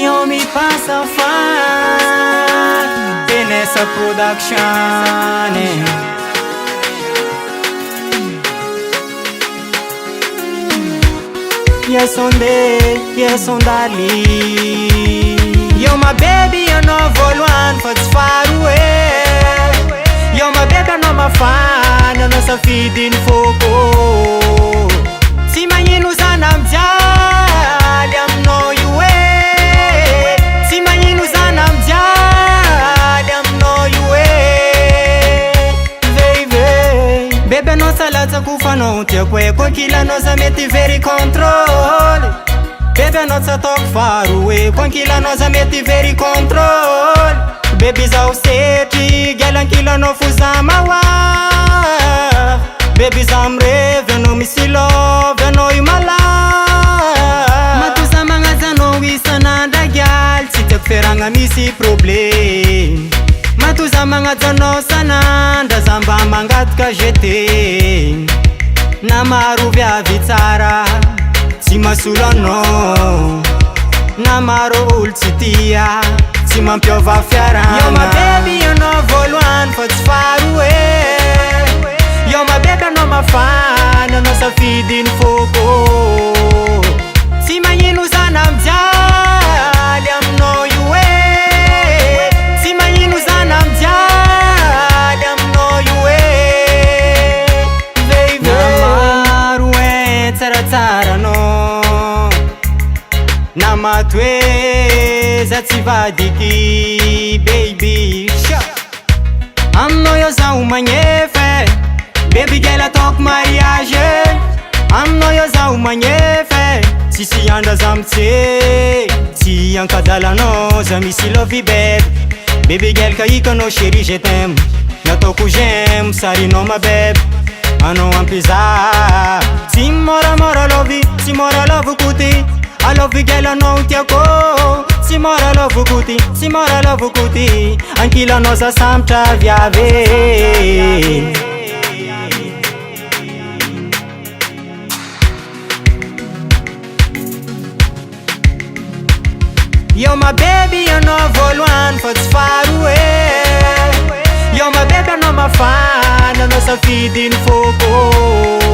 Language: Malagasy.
homie passa fã tem nessa production. Yes on day, yes on dali. Yo my baby, you know voluan for it's far away. Yo my baby, no my fan, no sa feeding foko. Si manhino sana mjali, I'm know you way. Si manhino sana mjali, I'm know you way. Baby no salata kufa no te kwe kwa kila no za meti very control. Baby no sa talk far away kwa kila no za meti very control. Baby za useti gela kila no fuzama wa. Baby za mreve no misi love no imala. Matuza mangaza no wisa nanda gyal site kuferanga misi problem. Matuza mangaza no sananda zamba mangatka jete. Na maru vya vitsara sima sulano. Na maru ultitia sima mpiova fiarana. Yo my baby you know voluan for it's far away. Yo my baby no my fan no sa feeding foko. Si manhino sana mjali, I'm know you way. Si manhino sana mjali, I'm know you way. Namaru tsara tsara no. Namatwe zatsivadiki baby. I'm know you za umanyefe. Baby girl I talk mariage. I'm know you za umanyefe. Si yanda zamtse. Si yankadala no zamisi lovey babe. Baby girl kaika no chérie je t'aime. Na toku j'aime sari no ma babe. Ano ampiza. Si mora mora lovey. Si mora love kuti. I love you girl I know tiako. Si mora love kuti. Si mora love kuti. Ankila no sa samta viave. Yo my baby, you know voluan for it's far away. Yo my baby, no my fan, no sa feeding foko.